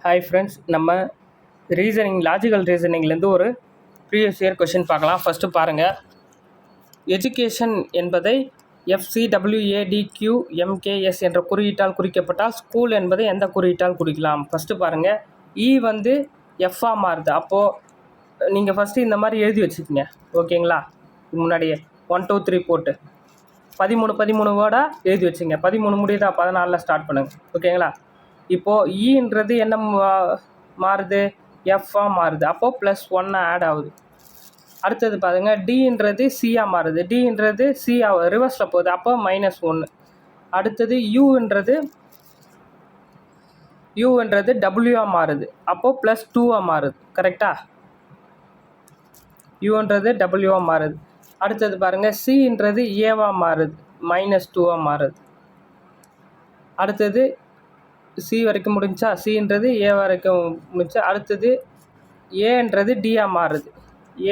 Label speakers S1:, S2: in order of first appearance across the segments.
S1: Hi friends, நம்ம logical ரீசனிங்லேருந்து ஒரு previous year question பார்க்கலாம். ஃபஸ்ட்டு பாருங்கள். எஜுகேஷன் என்பதை FCWADQMKS என்ற குறியீட்டால் குறிக்கப்பட்டால் ஸ்கூல் என்பதை எந்த குறியீட்டால் குறிக்கலாம்? ஃபஸ்ட்டு பாருங்கள். வந்து எஃப்ஆ மாறுது. அப்போது நீங்கள் ஃபஸ்ட்டு இந்த மாதிரி எழுதி வச்சுக்கோங்க. ஓகேங்களா? முன்னாடியே 1 2 3 போட்டு 13 வேர்டாக எழுதி வச்சுங்க. 13 முடியுதா? 14 ஸ்டார்ட் பண்ணுங்கள். ஓகேங்களா? இப்போது ஈன்றது என்ன மாறுது? எஃப்ஆ மாறுது. அப்போது +1 ஆட் ஆகுது. அடுத்தது பாருங்கள். டின்றது சியாக மாறுது. டின்றது சியாக ரிவர்ஸில் போகுது. அப்போ -1. அடுத்தது யூன்றது டபிள்யூஆ மாறுது. அப்போது +2ஆக மாறுது. கரெக்டாக? யூன்றது டபிள்யூஆ மாறுது. அடுத்தது பாருங்கள். சின்றது ஏவாக மாறுது. -2ஆக மாறுது. அடுத்தது சி வரைக்கும் முடிஞ்சா? சின்றது ஏ வரைக்கும் முடிஞ்சா. அடுத்தது ஏன்றது டிஆ மாறுது.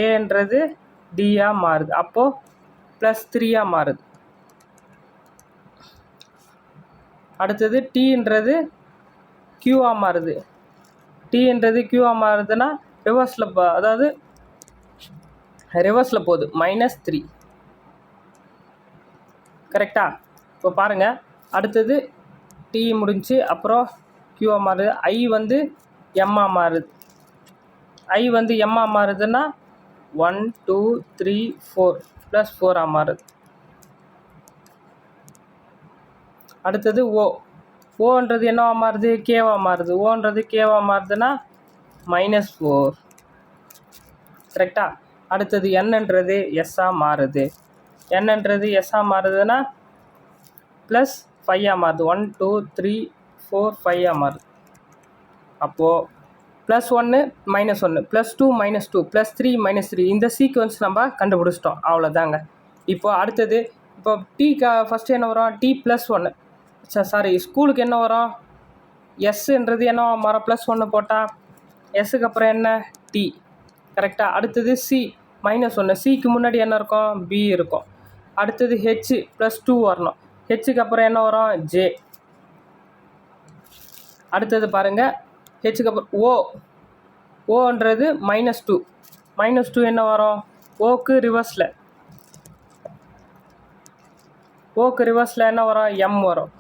S1: ஏன்றது டிஆ மாறுது. அப்போது +3ஆக மாறுது. அடுத்தது டீன்றது கியூஆ மாறுது. டீன்றது கியூஆ மாறுதுன்னா ரிவர்ஸில் ரிவர்ஸில் போகுது. -3. கரெக்டாக? இப்போ பாருங்கள். அடுத்தது டி முடிஞ்சு அப்புறம் கியூஆ மாறுது. ஐ வந்து எம்ஆ மாறுது. ஐ வந்து எம்ஆ மாறுதுன்னா 1 2 3 4 +4ஆக மாறுது. அடுத்தது ஓன்றது என்னவா மாறுது? கேவா மாறுது. ஓன்றது கேவா மாறுதுன்னா -4. கரெக்டாக? அடுத்தது என்னன்றது எஸ்ஸாக மாறுது. என்னன்றது எஸ்ஸாக மாறுதுன்னா +5ஆக மாறுது. 1 2 3 4 5ஆக மாறுது. அப்போது +1 -1 +2 -2 +3 -3 இந்த சீக்வன்ஸ் நம்ம கண்டுபிடிச்சிட்டோம். அவ்வளோதாங்க. இப்போ அடுத்தது டீக்கு ஃபஸ்ட்டு என்ன வரும்? T+1. சாரி, ஸ்கூலுக்கு என்ன வரும்? எஸ்ன்றது என்னவா மாறும்? +1 போட்டால் எஸ்ஸுக்கு அப்புறம் என்ன? டி. கரெக்டாக? அடுத்தது சி -1. சிக்கு முன்னாடி என்ன இருக்கும்? பி இருக்கும். அடுத்தது ஹெச் +2 வரணும். ஹெச்சுக்கு அப்புறம் என்ன வரும்? ஜே. அடுத்தது பாருங்கள். ஹெச்சுக்கு அப்புறம் ஓன்றது -2. -2 என்ன வரும்? ஓக்கு ரிவர்ஸில் என்ன வரும்? எம் வரும்.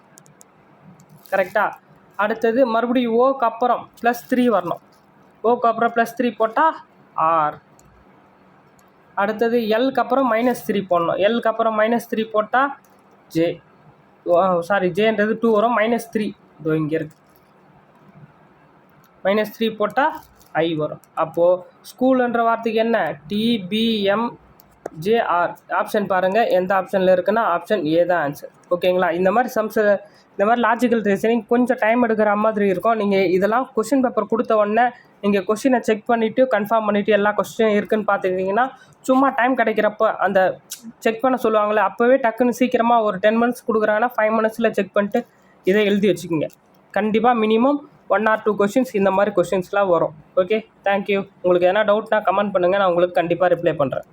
S1: கரெக்டாக? அடுத்தது மறுபடியும் ஓக்கு அப்புறம் +3 வரணும். ஓக்கு அப்புறம் +3 போட்டால் ஆர். அடுத்தது எல்க்கு அப்புறம் -3 போடணும். எல்க்கு அப்புறம் -3 போட்டால் ஜே. சாரி, ஜேன்றது 2 வரும். -3 இதோ இங்கே இருக்குது. -3 போட்டால் ஐ வரும். அப்போது ஸ்கூலுன்ற வார்த்தைக்கு என்ன? TBMJR. ஆப்ஷன் பாருங்கள். எந்த ஆப்ஷனில் இருக்குன்னா ஆப்ஷன் ஏ தான் ஆன்சர். ஓகேங்களா? இந்த மாதிரி லாஜிக்கல் ரீசனிங் கொஞ்சம் டைம் எடுக்கிற மாதிரி இருக்கும். நீங்கள் இதெல்லாம் கொஷின் பேப்பர் கொடுத்த உடனே நீங்கள் கொஷினை செக் பண்ணிவிட்டு கன்ஃபார்ம் பண்ணிவிட்டு எல்லா கொஸ்டினும் இருக்குதுன்னு பார்த்துக்கிட்டிங்கன்னா சும்மா டைம் கிடைக்கிறப்ப அந்த செக் பண்ண சொல்லுவாங்களே, அப்போவே டக்குன்னு சீக்கிரமாக ஒரு 10 மினிட்ஸ் கொடுக்குறாங்கன்னா 5 மினிட்ஸில் செக் பண்ணிட்டு இதை எழுதி வச்சுக்கோங்க. கண்டிப்பாக மினிமம் 1 or 2 கொஷின்ஸ் இந்த மாதிரி கொஷின்ஸ்லாம் வரும். Okay, thank you. உங்களுக்கு எதனா டவுட்னா கமெண்ட் பண்ணுங்கள். நான் உங்களுக்கு கண்டிப்பாக ரிப்ளை பண்ணுறேன்.